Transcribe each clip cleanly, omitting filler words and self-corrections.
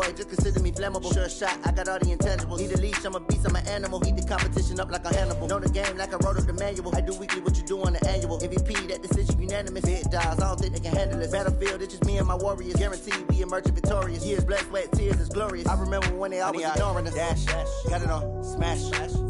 boy, just consider me flammable. Sure shot, I got all the intangibles. Need a leash, I'm a beast, I'm an animal. Heat the competition up like a Hannibal. Know the game like I wrote up the manual. I do weekly what you do on the annual. MVP, that decision unanimous. Big dials, I don't think they can handle it. Battlefield, it's just me and my warriors. Guaranteed we emerging victorious. Years, blood, sweat, tears is glorious. I remember when they always ignoring us. Dash, got it on, smash,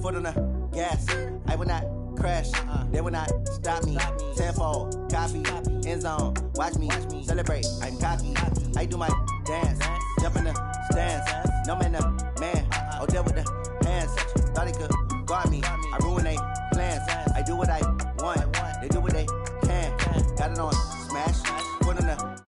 foot on the gas. I will not crash, they will not stop me. Tenfold, copy, end zone, watch me celebrate. I'm cocky, I do my dance, jump in the stands. No man, the man, oh, deal with the hands. Thought he could guard me, I ruin they plans. I do what I want, they do what they can. Got it on, smash, put on the.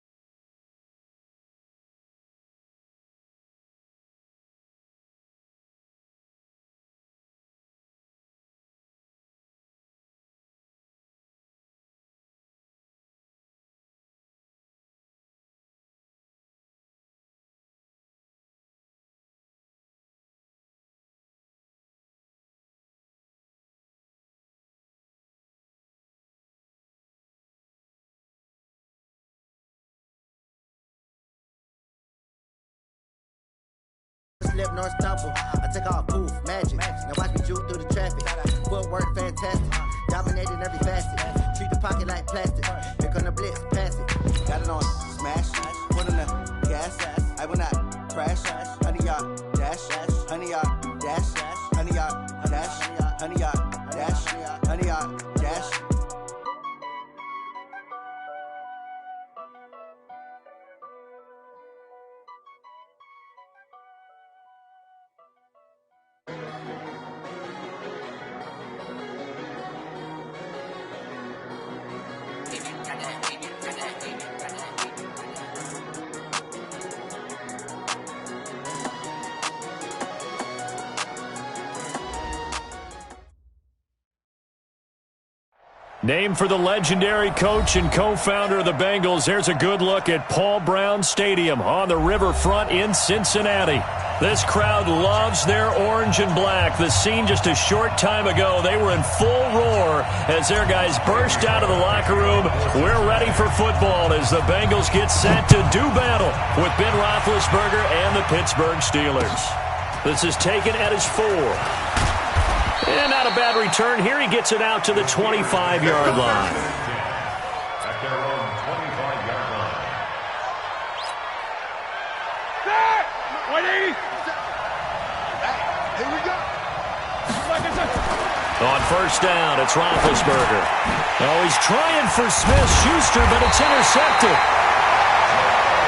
Slip North Stumble. I take off poof, magic. Now watch me juke through the traffic. Footwork fantastic. Dominating every facet. Treat the pocket like plastic. Here come the blitz, pass it. Got it on smash. Put on the gas. I will not crash. 100 yard dash. 100 yard dash. 100 yard dash. 100 yard dash. 100 yard dash. Named for the legendary coach and co-founder of the Bengals, here's a good look at Paul Brown Stadium on the riverfront in Cincinnati. This crowd loves their orange and black. The scene just a short time ago, they were in full roar as their guys burst out of the locker room. We're ready for football as the Bengals get set to do battle with Ben Roethlisberger and the Pittsburgh Steelers. This is taken at his 4. And not a bad return here. He gets it out to the 25-yard line. At their own 25-yard line. 180. Here we go. On first down, it's Roethlisberger. Oh, he's trying for Smith-Schuster, but it's intercepted.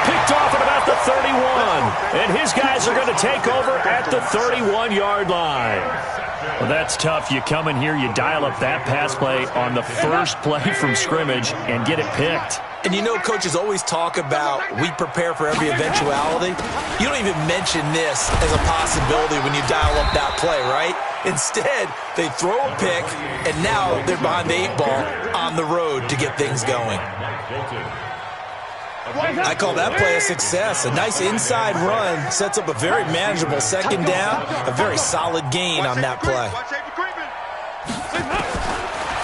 Picked off at about the 31. And his guys are going to take over at the 31-yard line. Well, that's tough. You come in here, you dial up that pass play on the first play from scrimmage and get it picked. And you know coaches always talk about we prepare for every eventuality. You don't even mention this as a possibility when you dial up that play, right? Instead, they throw a pick, and now they're behind the 8 ball on the road to get things going. I call that play a success. A nice inside run sets up a very manageable second down, a very solid gain on that play.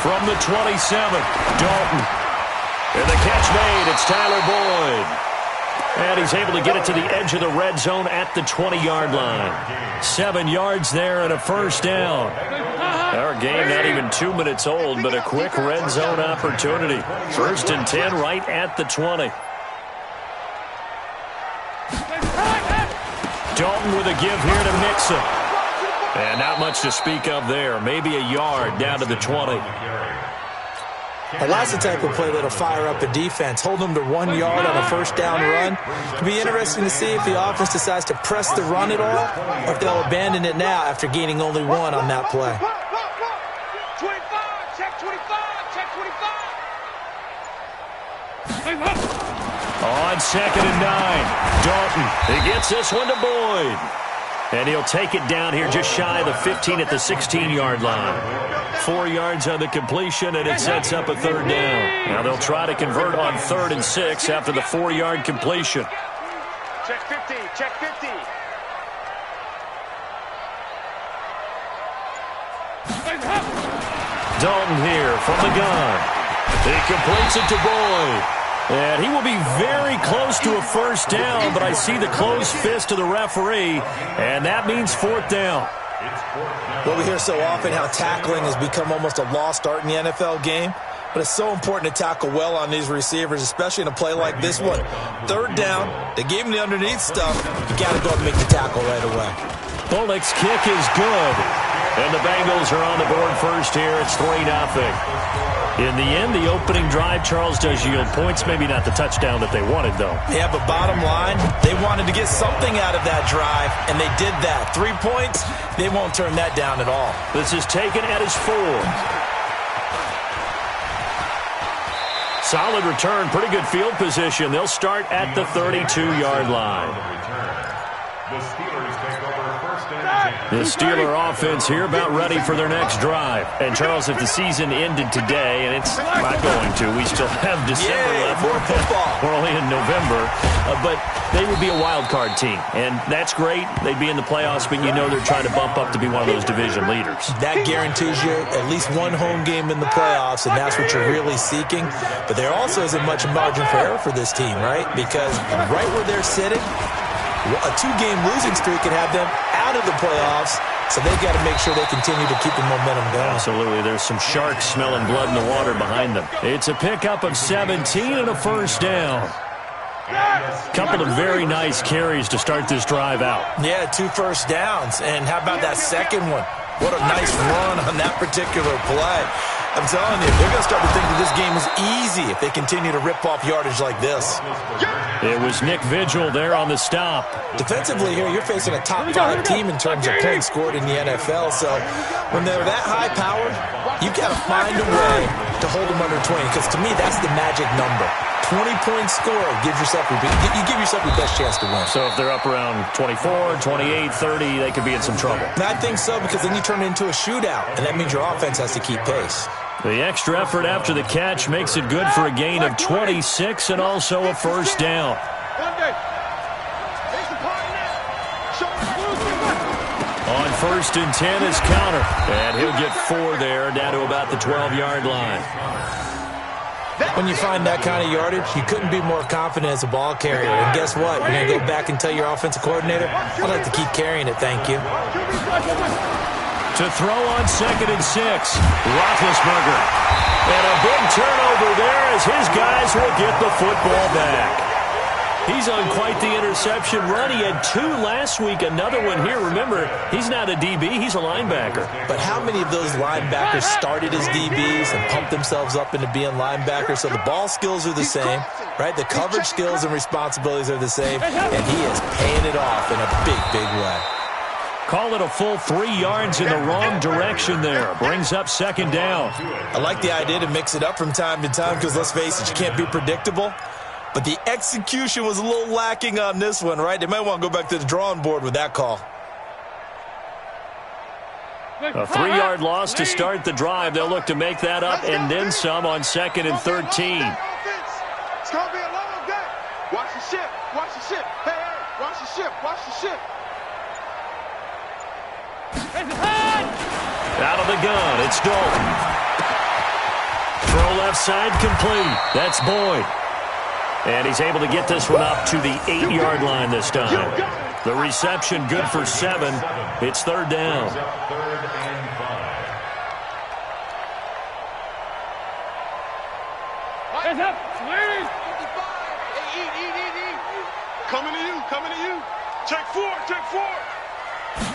From the 27, Dalton. And the catch made, it's Tyler Boyd. And he's able to get it to the edge of the red zone at the 20-yard line. 7 yards there and a first down. Our game not even 2 minutes old, but a quick red zone opportunity. 1st and 10 right at the 20. Dalton with a give here to Mixon. And not much to speak of there. Maybe a yard down to the 20. Well, that's the type of play that'll fire up a defense. Hold them to 1 yard on a first down run. It'll be interesting to see if the offense decides to press the run at all or if they'll abandon it now after gaining only 1 on that play. 25, check 25, check 25. On 2nd and 9, Dalton. He gets this one to Boyd. And he'll take it down here just shy of the 15 at the 16-yard line. 4 yards on the completion, and it sets up a 3rd down. Now they'll try to convert on 3rd and 6 after the 4-yard completion. Check 50, check 50. Dalton here from the gun. He completes it to Boyd. And he will be very close to a first down, but I see the closed fist of the referee, and that means fourth down. Well, we hear so often how tackling has become almost a lost art in the NFL game, but it's so important to tackle well on these receivers, especially in a play like this one. Third down, they gave him the underneath stuff. You got to go and make the tackle right away. Bullock's kick is good, and the Bengals are on the board first here. It's 3-0. In the end, the opening drive, Charles, does yield points. Maybe not the touchdown that they wanted, though. Yeah, but bottom line, they wanted to get something out of that drive, and they did that. 3 points, they won't turn that down at all. This is taken at his 4. Solid return, pretty good field position. They'll start at the 32-yard line. The Steelers take over first and 10. The Steeler offense here about ready for their next drive. And, Charles, if the season ended today, and it's not going to, we still have December left. More football. We're only in November. But they would be a wild card team. And that's great. They'd be in the playoffs, but you know they're trying to bump up to be one of those division leaders. That guarantees you at least one home game in the playoffs, and that's what you're really seeking. But there also isn't much margin for error for this team, right? Because right where they're sitting, a 2-game losing streak could have them out of the playoffs, so they've got to make sure they continue to keep the momentum going. Absolutely. There's some sharks smelling blood in the water behind them. It's a pickup of 17 and a first down. Couple of very nice carries to start this drive out. Yeah, 2 first downs. And how about that second one? What a nice run on that particular play. I'm telling you, they're going to start to think that this game is easy if they continue to rip off yardage like this. It was Nick Vigil there on the stop. Defensively here, you're facing a top 5 team in terms of points scored in the NFL. So when they're that high-powered, you've got to find a way to hold them under 20. Because to me, that's the magic number. 20-point score gives yourself you give yourself your best chance to win. So if they're up around 24, 28, 30, they could be in some trouble. And I think so, because then you turn it into a shootout, and that means your offense has to keep pace. The extra effort after the catch makes it good for a gain of 26 and also a first down. On first and 10 is Counter, and he'll get 4 there, down to about the 12-yard line. When you find that kind of yardage, you couldn't be more confident as a ball carrier. And guess what? You're going to go back and tell your offensive coordinator, I'd like to keep carrying it, thank you. To throw on second and 6, Roethlisberger. And a big turnover there as his guys will get the football back. He's on quite the interception run. He had 2 last week, another one here. Remember, he's not a DB, he's a linebacker. But how many of those linebackers started as DBs and pumped themselves up into being linebackers? So the ball skills are the same, right? The coverage skills and responsibilities are the same, and he is paying it off in a big, big way. Call it a full 3 yards in the wrong direction there. Brings up second down. I like the idea to mix it up from time to time because, let's face it, you can't be predictable. But the execution was a little lacking on this one, right? They might want to go back to the drawing board with that call. A 3-yard loss to start the drive. They'll look to make that up and then some on second and 13. It's going to be a long day. Watch the ship. Watch the ship. Hey, hey, watch the ship. Watch the ship. Out of the gun, it's Dalton. Throw left side complete. That's Boyd. And he's able to get this one up to the 8-yard line this time. The reception good for 7. It's third down. Third and 5. Hands up, ladies. 55. Eat. Coming to you. Check 4.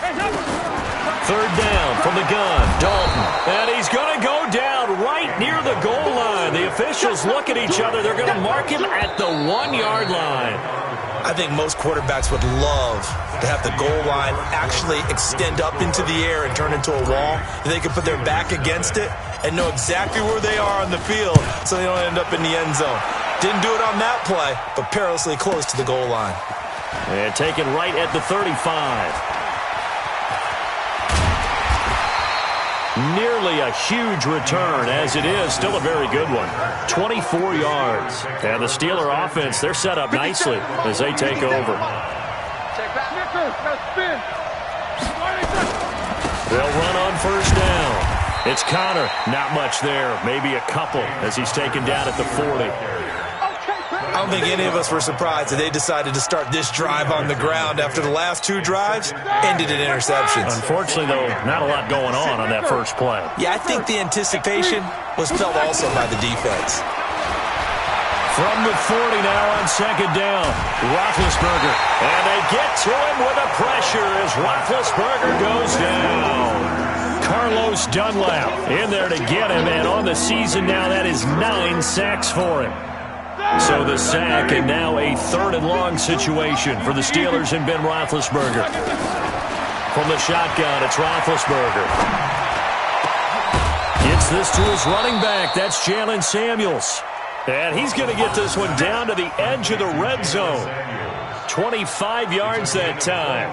Hands up. Third down from the gun, Dalton. And he's going to go down right near the goal line. The officials look at each other. They're going to mark him at the 1-yard line. I think most quarterbacks would love to have the goal line actually extend up into the air and turn into a wall. And they can put their back against it and know exactly where they are on the field so they don't end up in the end zone. Didn't do it on that play, but perilously close to the goal line. And taken right at the 35. Nearly a huge return, as it is. Still a very good one. 24 yards. And the Steeler offense, they're set up nicely as they take over. They'll run on first down. It's Connor. Not much there. Maybe a couple as he's taken down at the 40. I don't think any of us were surprised that they decided to start this drive on the ground after the last 2 drives ended in interceptions. Unfortunately, though, not a lot going on that first play. Yeah, I think the anticipation was felt also by the defense. From the 40 now on second down, Roethlisberger. And they get to him with the pressure as Roethlisberger goes down. Carlos Dunlap in there to get him, and on the season now, that is 9 sacks for him. So the sack, and now a 3rd and long situation for the Steelers and Ben Roethlisberger. From the shotgun, it's Roethlisberger. Gets this to his running back. That's Jalen Samuels. And he's going to get this one down to the edge of the red zone. 25 yards that time.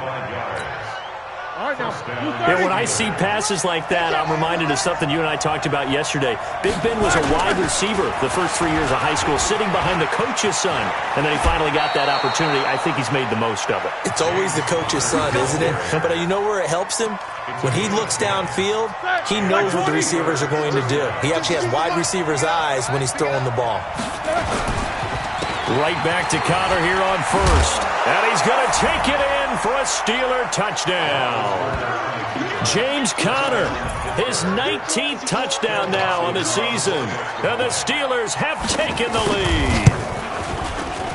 Yeah, when I see passes like that, I'm reminded of something you and I talked about yesterday. Big Ben was a wide receiver the first 3 years of high school, sitting behind the coach's son. And then he finally got that opportunity. I think he's made the most of it. It's always the coach's son, isn't it? But you know where it helps him? When he looks downfield, he knows what the receivers are going to do. He actually has wide receivers' eyes when he's throwing the ball. Right back to Conner here on first. And he's going to take it in for a Steeler touchdown. James Conner, his 19th touchdown now on the season. And the Steelers have taken the lead.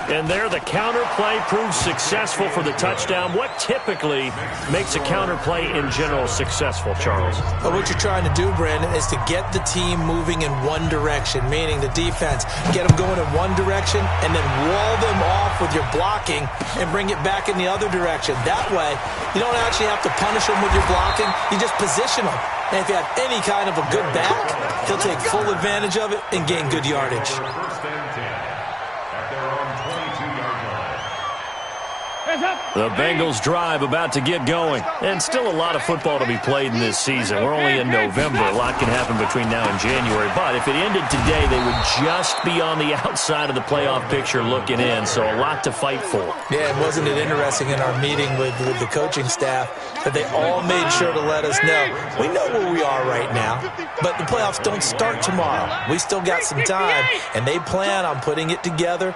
And there the counter play proves successful for the touchdown. What typically makes a counter play in general successful, Charles? But what you're trying to do, Brandon, is to get the team moving in one direction, meaning the defense. Get them going in one direction and then wall them off with your blocking and bring it back in the other direction. That way, you don't actually have to punish them with your blocking. You just position them. And if you have any kind of a good back, he'll take full advantage of it and gain good yardage. The Bengals drive about to get going. And still a lot of football to be played in this season. We're only in November. A lot can happen between now and January. But if it ended today, they would just be on the outside of the playoff picture looking in. So a lot to fight for. Yeah, and wasn't it interesting in our meeting with the coaching staff that they all made sure to let us know, we know where we are right now, but the playoffs don't start tomorrow. We still got some time, and they plan on putting it together,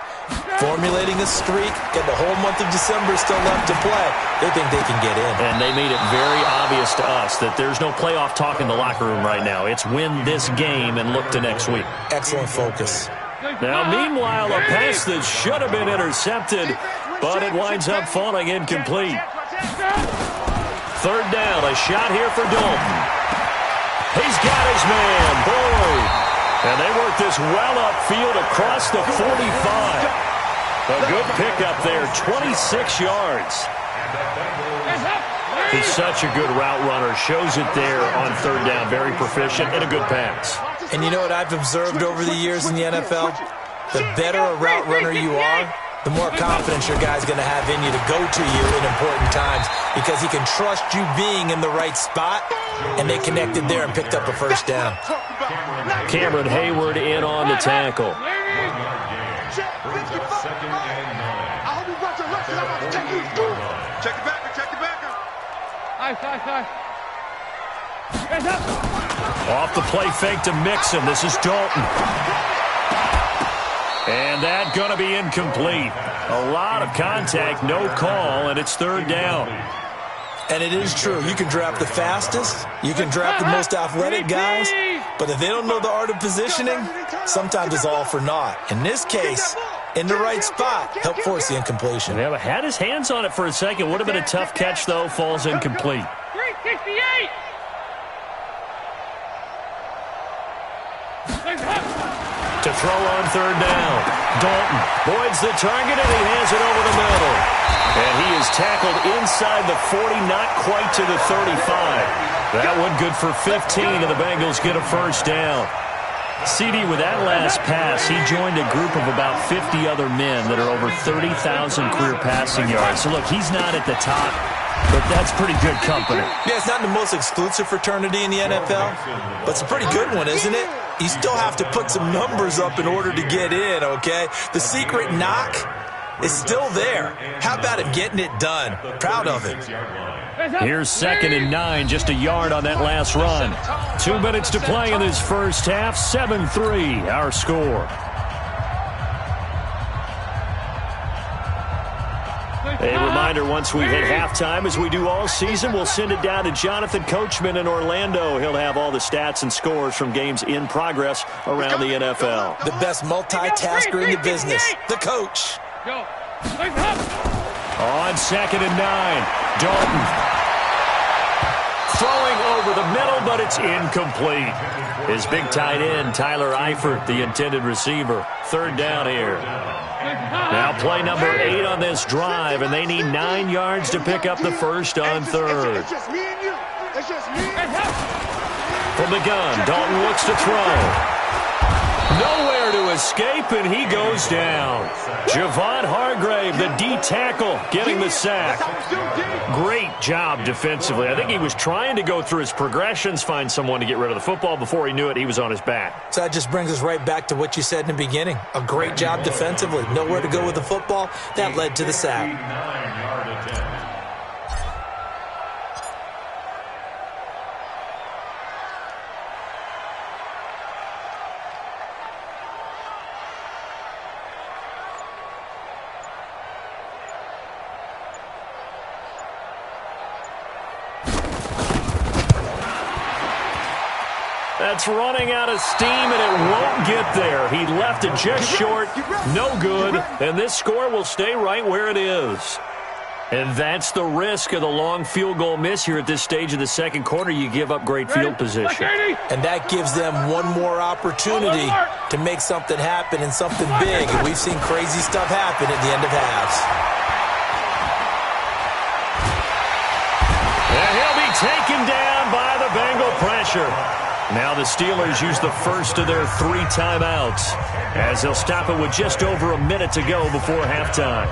formulating a streak, get the whole month of December still left to play. They think they can get in. And they made it very obvious to us that there's no playoff talk in the locker room right now. It's win this game and look to next week. Excellent focus. Now, meanwhile, a pass that should have been intercepted, but it winds up falling incomplete. 3rd down, a shot here for Dalton. He's got his man, Boyd. And they work this well upfield across the 45. A good pickup there, 26 yards. He's such a good route runner. Shows it there on 3rd down. Very proficient and a good pass. And you know what I've observed over the years in the NFL? The better a route runner you are, the more confidence your guy's going to have in you to go to you in important times because he can trust you being in the right spot, and they connected there and picked up a 1st down. Cameron Hayward in on the tackle. Check the backer, check the backer. Off the play fake to Mixon. This is Dalton. And that going to be incomplete. A lot of contact, no call, and it's 3rd down. And it is true. You can draft the fastest. You can draft the most athletic guys. But if they don't know the art of positioning, sometimes it's all for naught. In this case, in the right spot, help force the incompletion. Yeah, but had his hands on it for a second. Would have been a tough catch, though. Falls incomplete. 368. To throw on 3rd down. Dalton. Boyd's the target, and he has it over the middle. And he is tackled inside the 40, not quite to the 35. That one good for 15, and the Bengals get a 1st down. CD, with that last pass, he joined a group of about 50 other men that are over 30,000 career passing yards. So, look, he's not at the top, but that's pretty good company. Yeah, it's not the most exclusive fraternity in the NFL, but it's a pretty good one, isn't it? You still have to put some numbers up in order to get in, okay? The secret knock is still there. How about him getting it done? Proud of it. Here's 2nd and 9, just a yard on that last run. 2 minutes to play in this first half, 7-3, our score. A reminder, once we hit halftime, as we do all season, we'll send it down to Jonathan Coachman in Orlando. He'll have all the stats and scores from games in progress around the NFL. The best multitasker in the business, the coach. On 2nd and 9, Dalton. Throwing over the middle, but it's incomplete. His big tight end, Tyler Eifert, the intended receiver. 3rd down here. Now play number 8 on this drive, and they need 9 yards to pick up the first on 3rd. It's just me and you. It's just me and you. From the gun, Dalton looks to throw. Nowhere to escape, and he goes down. Javon Hargrave, the D tackle, getting the sack. Great job defensively. I think he was trying to go through his progressions, find someone to get rid of the football. Before he knew it, he was on his back. So that just brings us right back to what you said in the beginning. A great job defensively. Nowhere to go with the football. That led to the sack. 9-yard attempt. That's running out of steam, and it won't get there. He left it just short, no good, and this score will stay right where it is. And that's the risk of the long field goal miss here at this stage of the second quarter. You give up great field position. And that gives them one more opportunity to make something happen and something big. And we've seen crazy stuff happen at the end of halves. And he'll be taken down by the Bengal pressure. Now the Steelers use the first of their 3 timeouts as they'll stop it with just over a minute to go before halftime.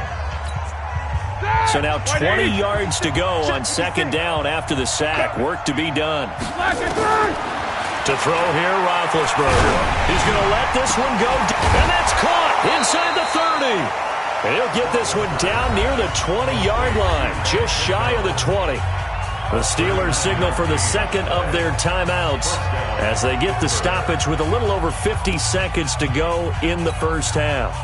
So now 20 yards to go on 2nd down after the sack. Work to be done. To throw here, Roethlisberger. He's going to let this one go, and that's caught inside the 30. And he'll get this one down near the 20-yard line, just shy of the 20. The Steelers signal for the second of their timeouts as they get the stoppage with a little over 50 seconds to go in the first half.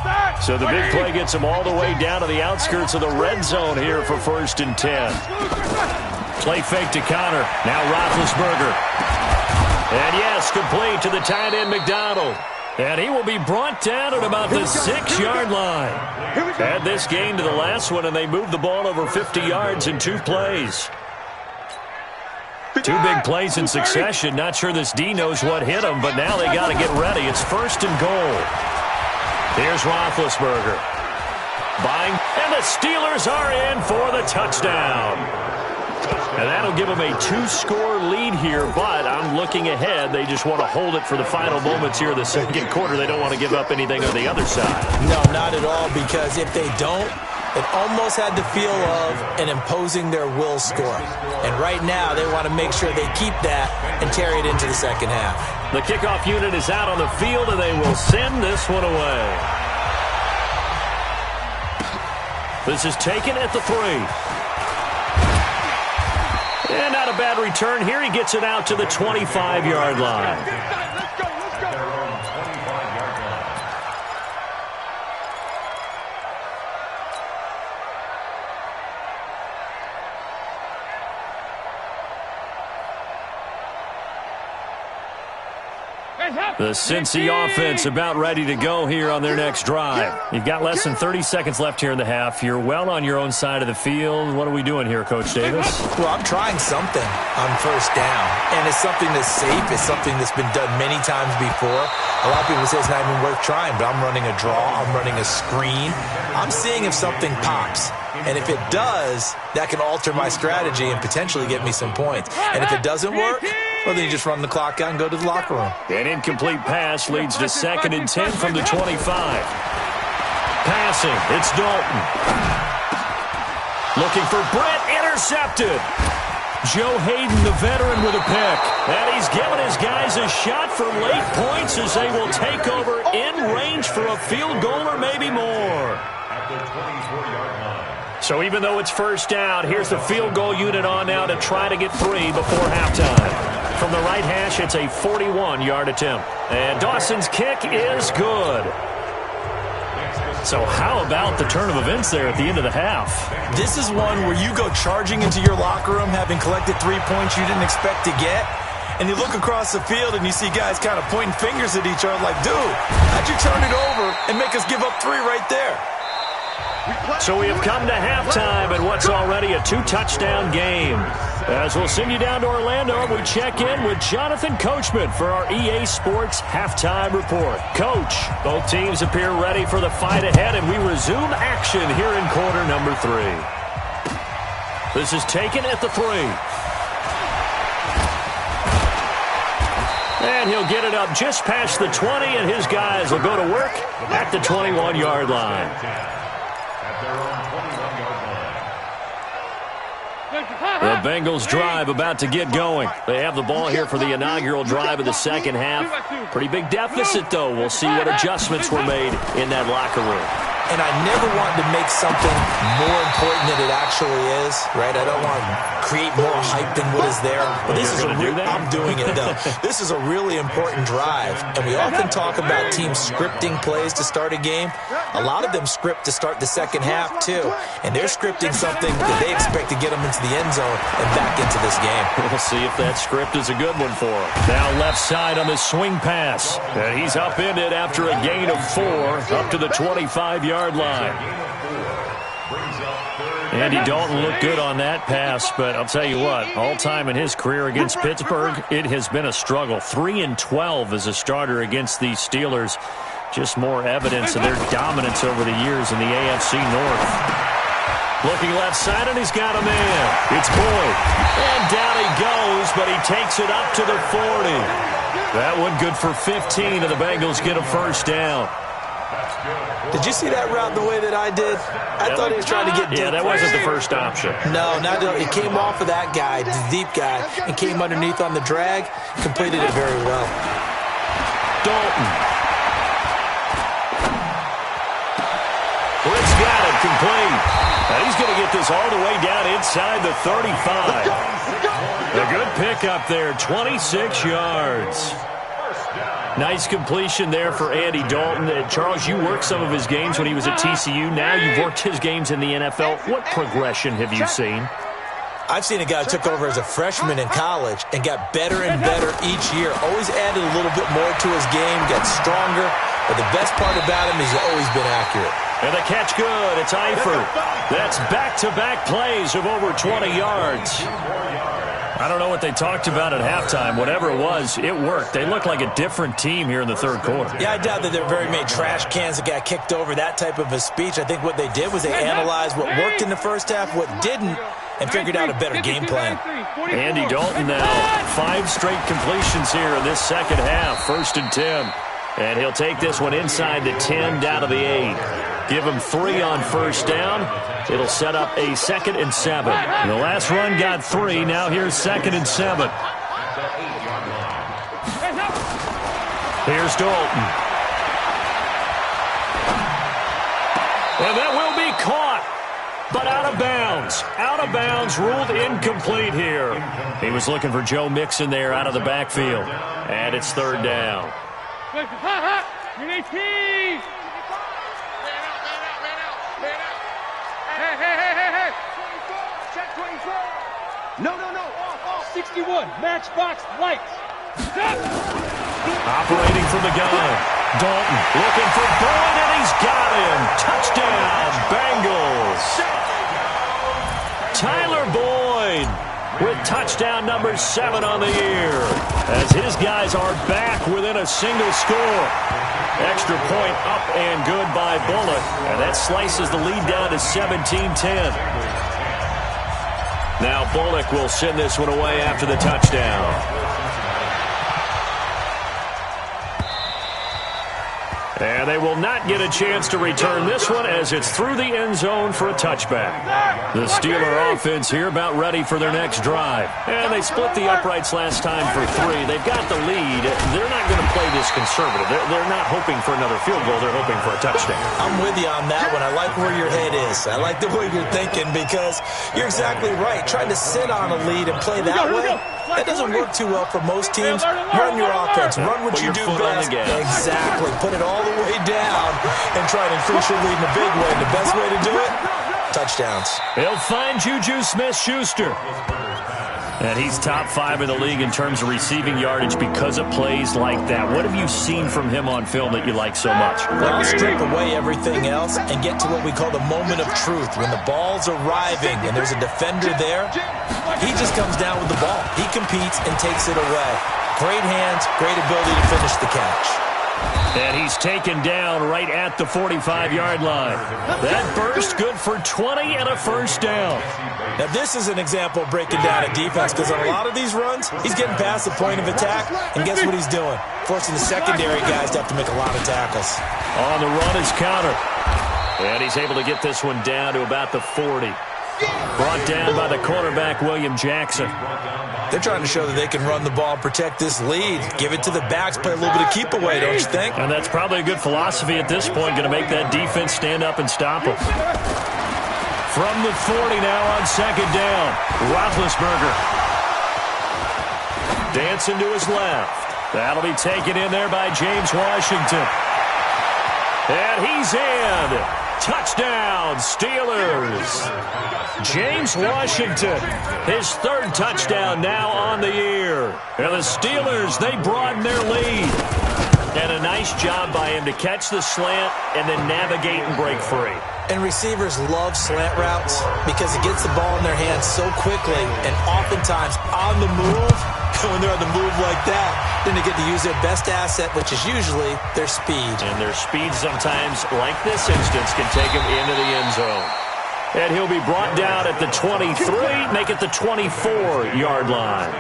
So the big play gets them all the way down to the outskirts of the red zone here for 1st and 10. Play fake to Connor. Now Roethlisberger. And yes, complete to the tight end McDonald. And he will be brought down at about the 6-yard line. Add this gain to the last one, and they move the ball over 50 yards in 2 plays. 2 big plays in succession. Not sure this D knows what hit him, but now they got to get ready. It's 1st and goal. Here's Roethlisberger. Buying, and the Steelers are in for the touchdown. And that'll give them a 2-score lead here, but I'm looking ahead. They just want to hold it for the final moments here of the second quarter. They don't want to give up anything on the other side. No, not at all, because if they don't, it almost had the feel of an imposing their will score. And right now, they want to make sure they keep that and carry it into the second half. The kickoff unit is out on the field, and they will send this one away. This is taken at the 3. And not a bad return here. He gets it out to the 25-yard line. The Cincy offense about ready to go here on their next drive. You've got less than 30 seconds left here in the half. You're well on your own side of the field. What are we doing here, Coach Davis? Well, I'm trying something on 1st down, and it's something that's safe. It's something that's been done many times before. A lot of people say it's not even worth trying, but I'm running a draw. I'm running a screen. I'm seeing if something pops. And if it does, that can alter my strategy and potentially get me some points. And if it doesn't work, well, then you just run the clock out and go to the locker room. An incomplete pass leads to 2nd and 10 from the 25. Passing, it's Dalton. Looking for Brett, intercepted. Joe Hayden, the veteran, with a pick. And he's given his guys a shot for late points as they will take over in range for a field goal or maybe more. At the 24-yard line. So even though it's 1st down, here's the field goal unit on now to try to get 3 before halftime. From the right hash, it's a 41-yard attempt. And Dawson's kick is good. So how about the turn of events there at the end of the half? This is one where you go charging into your locker room having collected 3 points you didn't expect to get, and you look across the field and you see guys kind of pointing fingers at each other like, dude, how'd you turn it over and make us give up 3 right there? So we have come to halftime in what's already a 2-touchdown game. As we'll send you down to Orlando, we check in with Jonathan Coachman for our EA Sports Halftime Report. Coach, both teams appear ready for the fight ahead, and we resume action here in quarter number 3. This is taken at the 3. And he'll get it up just past the 20, and his guys will go to work at the 21-yard line. The Bengals drive about to get going. They have the ball here for the inaugural drive of the second half. Pretty big deficit, though. We'll see what adjustments were made in that locker room. And I never wanted to make something more important than it actually is, right? I don't want to create more hype than what is there. But this is I'm doing it, though. This is a really important drive. And we often talk about teams scripting plays to start a game. A lot of them script to start the second half, too. And they're scripting something that they expect to get them into the end zone and back into this game. We'll see if that script is a good one for him. Now left side on the swing pass. And he's upended after a gain of 4 up to the 25-yard line. Andy Dalton looked good on that pass, but I'll tell you what, all time in his career against Pittsburgh, it has been a struggle. 3-12 as a starter against these Steelers. Just more evidence of their dominance over the years in the AFC North. Looking left side, and he's got a man. It's Boyd. And down he goes, but he takes it up to the 40. That one good for 15, and the Bengals get a first down. Did you see that route the way that I did? I thought he was trying to get deep. Yeah, that wasn't the first option. No, it came off of that guy, the deep guy, and came underneath on the drag. Completed it very well. Dalton. Britt's got it, complete. And he's going to get this all the way down inside the 35. A good pickup there, 26 yards. Nice completion there for Andy Dalton. Charles, you worked some of his games when he was at TCU. Now you've worked his games in the NFL. What progression have you seen? I've seen a guy who took over as a freshman in college and got better and better each year. Always added a little bit more to his game, got stronger. But the best part about him is he's always been accurate. And the catch good. It's Eifert. That's back-to-back plays of over 20 yards. I don't know what they talked about at halftime. Whatever it was, it worked. They looked like a different team here in the third quarter. Yeah, I doubt that there were very many trash cans that got kicked over, that type of a speech. I think what they did was they analyzed what worked in the first half, what didn't, and figured out a better game plan. Andy Dalton now, 5 straight completions here in this second half. 1st and 10. And he'll take this one inside the 10 down to the 8. Give him 3 on first down. It'll set up a 2nd and 7. The last run got 3. Now here's 2nd and 7. Here's Dalton. And that will be caught. But out of bounds. Out of bounds, ruled incomplete here. He was looking for Joe Mixon there out of the backfield. And it's 3rd down. No. Off. 61. Matchbox lights. Operating from the gun. Dalton looking for Boyd, and he's got him. Touchdown, Bengals. Tyler Boyd with touchdown number 7 on the year, as his guys are back within a single score. Extra point up and good by Bullock, and that slices the lead down to 17-10. Now Bullock will send this one away after the touchdown. And they will not get a chance to return this one as it's through the end zone for a touchback. The Steeler offense here about ready for their next drive. And they split the uprights last time for 3. They've got the lead. They're not going to play this conservative. They're not hoping for another field goal. They're hoping for a touchdown. I'm with you on that one. I like where your head is. I like the way you're thinking because you're exactly right. Trying to sit on a lead and play that way, That doesn't work too well for most teams. Run your offense. Run what you do best. Exactly. Put it all the way down and try to increase your lead in a big way. The best way to do it, touchdowns. He'll find Juju Smith-Schuster. And he's top 5 in the league in terms of receiving yardage because of plays like that. What have you seen from him on film that you like so much? Well, I'll strip away everything else and get to what we call the moment of truth. When the ball's arriving and there's a defender there, he just comes down with the ball. He competes and takes it away. Great hands, great ability to finish the catch. And he's taken down right at the 45-yard line. That burst good for 20 and a first down. Now, this is an example of breaking down a defense because on a lot of these runs, he's getting past the point of attack, and guess what he's doing? Forcing the secondary guys to have to make a lot of tackles. On the run is counter. And he's able to get this one down to about the 40. Brought down by the cornerback, William Jackson. They're trying to show that they can run the ball and protect this lead. Give it to the backs, play a little bit of keep away, don't you think? And that's probably a good philosophy at this point, going to make that defense stand up and stop them. From the 40 now on second down, Roethlisberger. Dancing to his left. That'll be taken in there by James Washington. And he's in. Touchdown, Steelers. James Washington, his 3rd touchdown now on the year. And the Steelers, they broaden their lead. And a nice job by him to catch the slant and then navigate and break free. And receivers love slant routes because it gets the ball in their hands so quickly and oftentimes on the move. When they're on the move like that, then they get to use their best asset, which is usually their speed. And their speed sometimes, like this instance, can take them into the end zone. And he'll be brought down at the 23, make it the 24-yard line.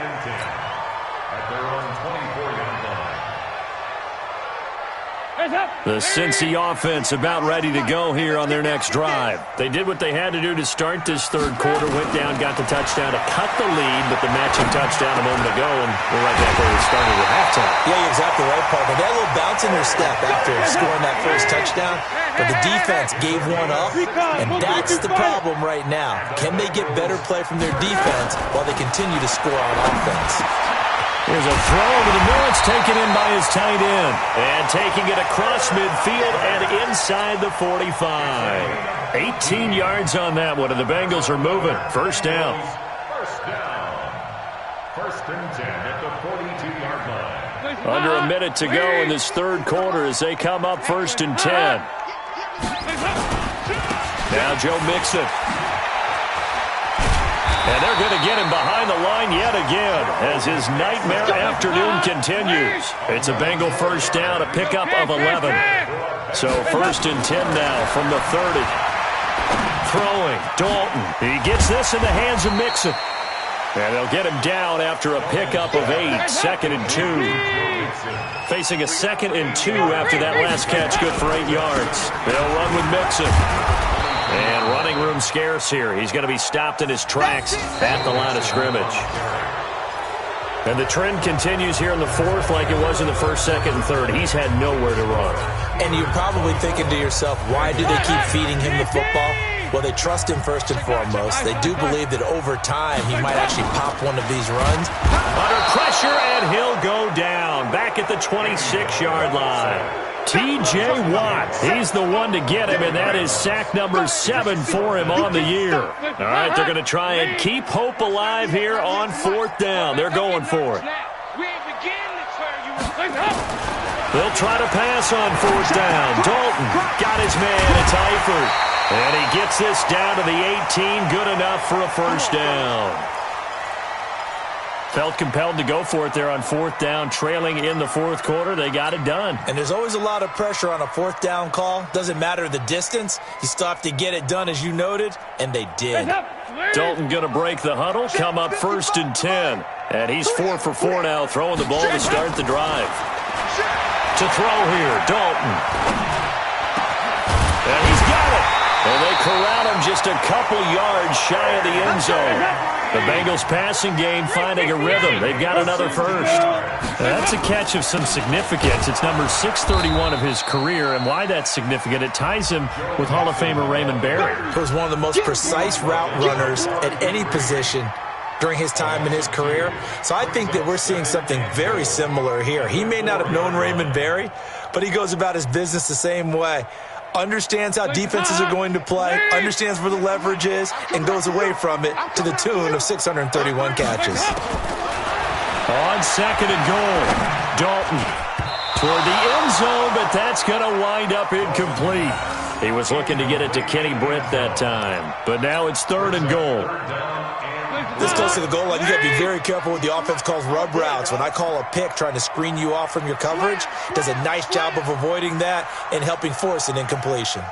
The Cincy offense about ready to go here on their next drive. They did what they had to do to start this 3rd quarter, went down, got the touchdown to cut the lead, but the matching touchdown a moment ago, and we're right back where we started at halftime. Yeah, you're exactly right, partner. They had a little bounce in their step after scoring that first touchdown, but the defense gave one up, and that's the problem right now. Can they get better play from their defense while they continue to score on offense? Here's a throw over the middle. It's taken in by his tight end. And taking it across midfield and inside the 45. 18 yards on that one, and the Bengals are moving. First down. First down. 1st and 10 at the 42-yard line. Under a minute to go in this 3rd quarter as they come up 1st and 10. Now Joe Mixon. And they're going to get him behind the line yet again as his nightmare afternoon continues. It's a Bengal first down, a pickup of 11. So 1st and 10 now from the 30. Throwing, Dalton. He gets this in the hands of Mixon. And they'll get him down after a pickup of 8, 2nd and 2. Facing a 2nd and 2 after that last catch, good for 8 yards. They'll run with Mixon. And running room scarce here. He's going to be stopped in his tracks at the line of scrimmage. And the trend continues here in the 4th like it was in the 1st, 2nd, and 3rd. He's had nowhere to run. And you're probably thinking to yourself, why do they keep feeding him the football? Well, they trust him first and foremost. They do believe that over time he might actually pop one of these runs. Under pressure, and he'll go down. Back at the 26-yard line. T.J. Watt, he's the one to get him, and that is sack number 7 for him on the year. All right, they're going to try and keep hope alive here on 4th down. They're going for it. They'll try to pass on 4th down. Dalton got his man. It's Eifert. And he gets this down to the 18. Good enough for a first down. Felt compelled to go for it there on 4th down, trailing in the 4th quarter. They got it done. And there's always a lot of pressure on a 4th down call. Doesn't matter the distance. You still have to get it done, as you noted, and they did. Dalton going to break the huddle, come up 1st and 10. And he's 4 for 4 now, throwing the ball to start the drive. To throw here, Dalton. And he's got it. And they corral him just a couple yards shy of the end zone. The Bengals passing game finding a rhythm. They've got another first. That's a catch of some significance. It's number 631 of his career, and why that's significant, it ties him with Hall of Famer Raymond Berry. He was one of the most precise route runners at any position during his time in his career. So I think that we're seeing something very similar here. He may not have known Raymond Berry, but he goes about his business the same way. Understands how defenses are going to play, understands where the leverage is, and goes away from it to the tune of 631 catches. On second and goal, Dalton toward the end zone, but that's going to wind up incomplete. He was looking to get it to Kenny Britt that time, but now it's third and goal. This close to the goal line, you got to be very careful with the offense calls rub routes. When I call a pick trying to screen you off from your coverage, does a nice job of avoiding that and helping force an incompletion.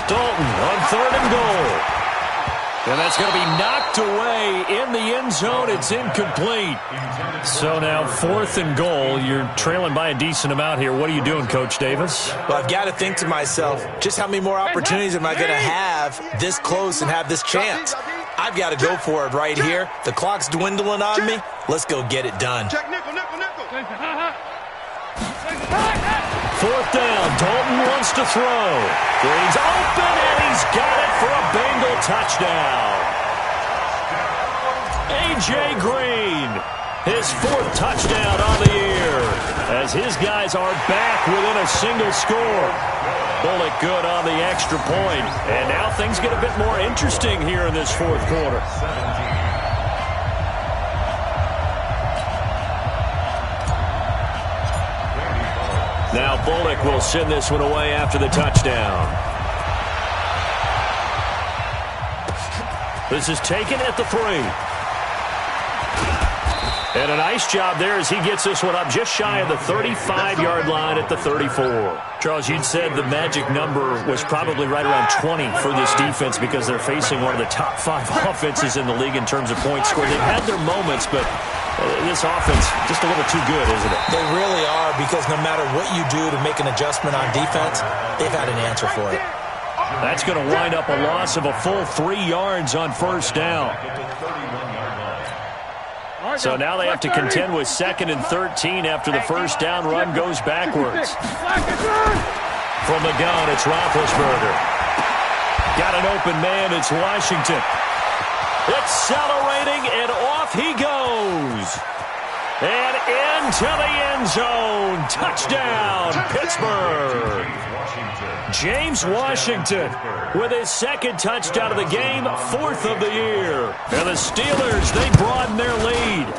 Dalton on third and goal. And that's going to be knocked away in the end zone. It's incomplete. So now fourth and goal. You're trailing by a decent amount here. What are you doing, Coach Davis? Well, I've got to think to myself, just how many more opportunities am I going to have this close and have this chance? I've got to go for it right here. The clock's dwindling on me. Let's go get it done. Check nickel. Fourth down. Dalton wants to throw. Green's open, and he's got it for a Bengal touchdown. A.J. Green, his fourth touchdown on the year, as his guys are back within a single score. Bullock good on the extra point, and now things get a bit more interesting here in this fourth quarter. Now Bullock will send this one away after the touchdown. This is taken at the 3. And a nice job there as he gets this one up just shy of the 35-yard line at the 34. Charles, you'd said the magic number was probably right around 20 for this defense because they're facing one of the top 5 offenses in the league in terms of points scored. They've had their moments, but this offense just a little too good, isn't it? They really are, because no matter what you do to make an adjustment on defense, they've had an answer for it. That's going to wind up a loss of a full 3 yards on first down. So now they have to contend with 2nd and 13 after the first down run goes backwards. From the gun, it's Roethlisberger. Got an open man, it's Washington. Accelerating, and off he goes. And into the end zone. Touchdown, Pittsburgh. James Washington with his 2nd touchdown of the game, 4th of the year. And the Steelers, they broaden their lead.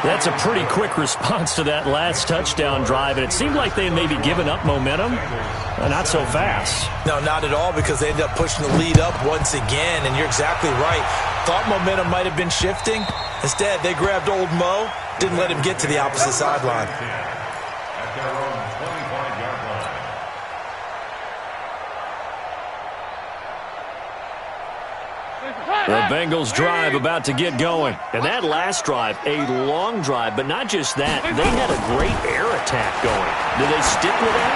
That's a pretty quick response to that last touchdown drive, and it seemed like they had maybe given up momentum. Not so fast. No, not at all, because they ended up pushing the lead up once again, and you're exactly right. Thought momentum might have been shifting. Instead, they grabbed old Mo, didn't let him get to the opposite sideline. The Bengals drive about to get going. And that last drive, a long drive, but not just that. They had a great air attack going. Do they stick with that?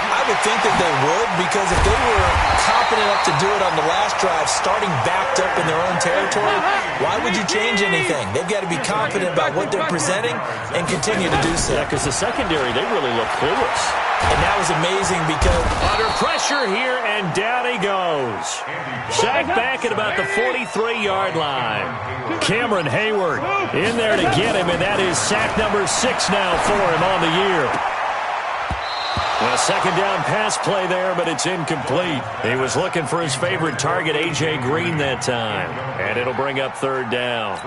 I would think that they would, because if they were confident enough to do it on the last drive, starting backed up in their own territory, why would you change anything? They've got to be confident about what they're presenting and continue to do so. Yeah, because the secondary, they really look clueless. And that was amazing because under pressure here, and down he goes. Sacked back at about the 43-yard line. Cameron Hayward in there to get him, and that is sack number 6 now for him on the year. A second down pass play there, but it's incomplete. He was looking for his favorite target, A.J. Green, that time. And it'll bring up third down.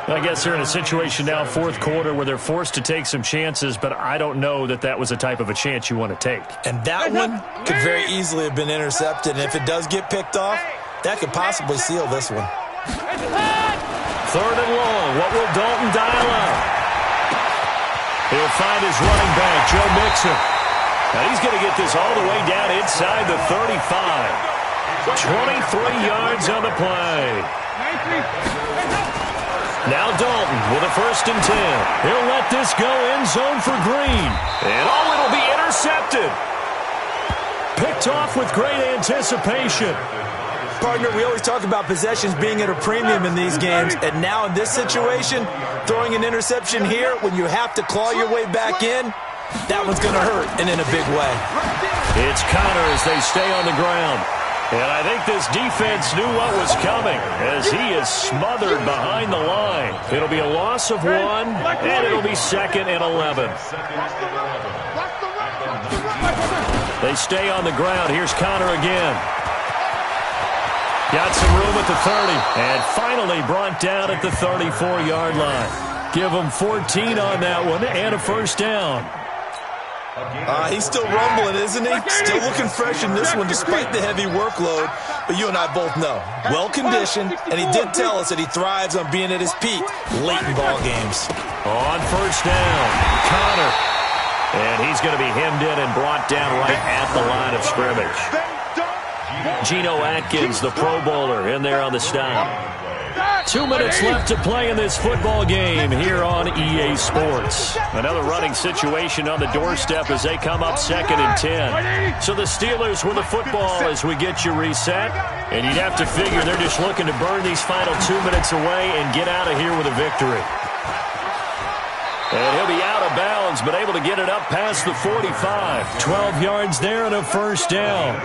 I guess they're in a situation now, fourth quarter, where they're forced to take some chances, but I don't know that that was the type of a chance you want to take. And that one could very easily have been intercepted. And if it does get picked off, that could possibly seal this one. Third and long. What will Dalton dial up? He'll find his running back, Joe Mixon. Now he's going to get this all the way down inside the 35. 23 yards on the play. Now Dalton with a 1st and 10. He'll let this go end zone for Green. And it'll be intercepted. Picked off with great anticipation. Partner, we always talk about possessions being at a premium in these games, and now in this situation, throwing an interception here when you have to claw your way back in, that one's going to hurt, and in a big way. It's Connor as they stay on the ground. And I think this defense knew what was coming as he is smothered behind the line. It'll be a loss of 1, and it'll be 2nd and 11. They stay on the ground. Here's Connor again. Got some room at the 30, and finally brought down at the 34-yard line. Give him 14 on that one and a first down. He's still rumbling, isn't he? Still looking fresh in this one despite the heavy workload. But you and I both know, well-conditioned, and he did tell us that he thrives on being at his peak late in ball games. On first down, Connor. And he's going to be hemmed in and brought down right at the line of scrimmage. Geno Atkins, the Pro Bowler, in there on the stop. 2 minutes left to play in this football game here on EA Sports. Another running situation on the doorstep as they come up 2nd and 10. So the Steelers with the football as we get you reset. And you'd have to figure they're just looking to burn these final 2 minutes away and get out of here with a victory. And he'll be out of bounds, but able to get it up past the 45. 12 yards there and a first down.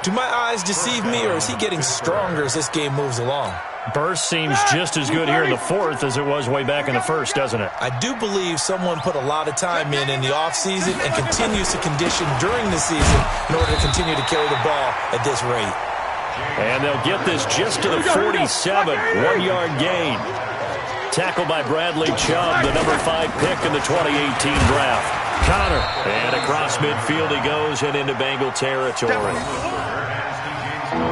Do my eyes deceive me, or is he getting stronger as this game moves along? Burst seems just as good here in the 4th as it was way back in the 1st, doesn't it? I do believe someone put a lot of time in the offseason and continues to condition during the season in order to continue to carry the ball at this rate. And they'll get this just to the 47, 1-yard gain. Tackled by Bradley Chubb, the number 5 pick in the 2018 draft. Connor, and across midfield he goes and into Bengal territory.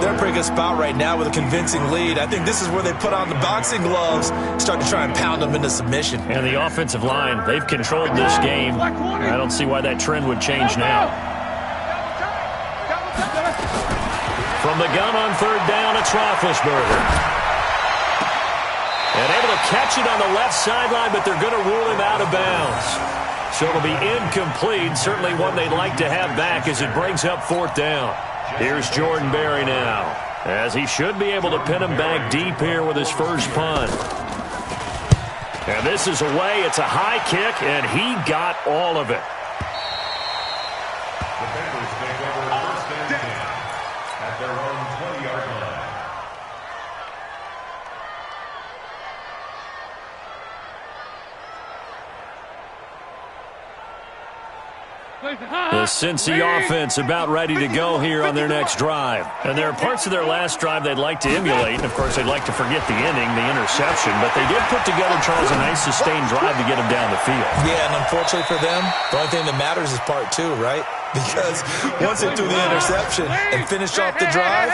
They're in a pretty good spot right now with a convincing lead. I think this is where they put on the boxing gloves, start to try and pound them into submission. And the offensive line, they've controlled this game. I don't see why that trend would change now. From the gun on 3rd down, it's Roethlisberger. And able to catch it on the left sideline, but they're going to rule him out of bounds. So it'll be incomplete, certainly one they'd like to have back as it brings up 4th down. Here's Jordan Berry now, as he should be able to pin him back deep here with his first punt. And this is away. It's a high kick, and he got all of it. The Bengals take over 1st and 10 at their own 20-yard line. The Cincy offense about ready to go here on their next drive. And there are parts of their last drive they'd like to emulate. And, of course, they'd like to forget the inning, the interception. But they did put together, Charles, a nice sustained drive to get them down the field. Yeah, and unfortunately for them, the only thing that matters is part 2, right? Because once they threw the interception and finished off the drive,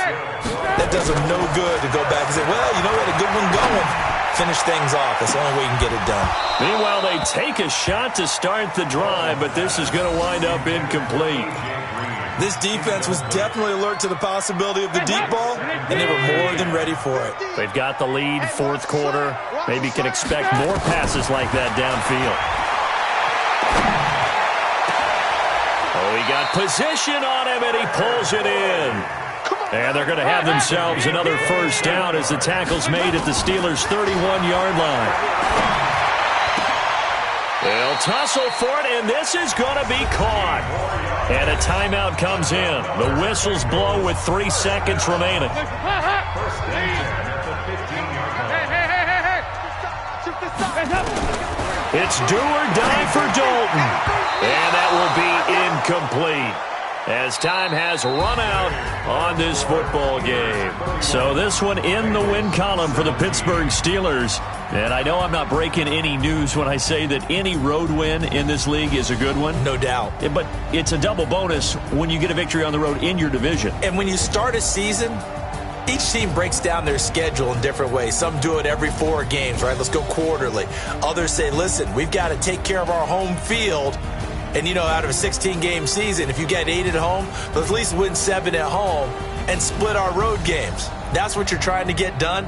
that does them no good to go back and say, well, you know, we had a good one going. Finish things off. That's the only way you can get it done. Meanwhile, they take a shot to start the drive, but this is going to wind up incomplete. This defense was definitely alert to the possibility of the deep ball, and they were more than ready for it. They've got the lead, 4th quarter. Maybe can expect more passes like that downfield. Oh, he got position on him, and he pulls it in. And they're going to have themselves another first down as the tackle's made at the Steelers' 31-yard line. They'll tussle for it, and this is going to be caught. And a timeout comes in. The whistles blow with 3 seconds remaining. It's do or die for Dalton. And that will be incomplete, as time has run out on this football game. So this one in the win column for the Pittsburgh Steelers. And I know I'm not breaking any news when I say that any road win in this league is a good one. No doubt. But it's a double bonus when you get a victory on the road in your division. And when you start a season, each team breaks down their schedule in different ways. Some do it every 4 games, right? Let's go quarterly. Others say, listen, we've got to take care of our home field. And, you know, out of a 16-game season, if you get 8 at home, let's at least win 7 at home and split our road games. That's what you're trying to get done.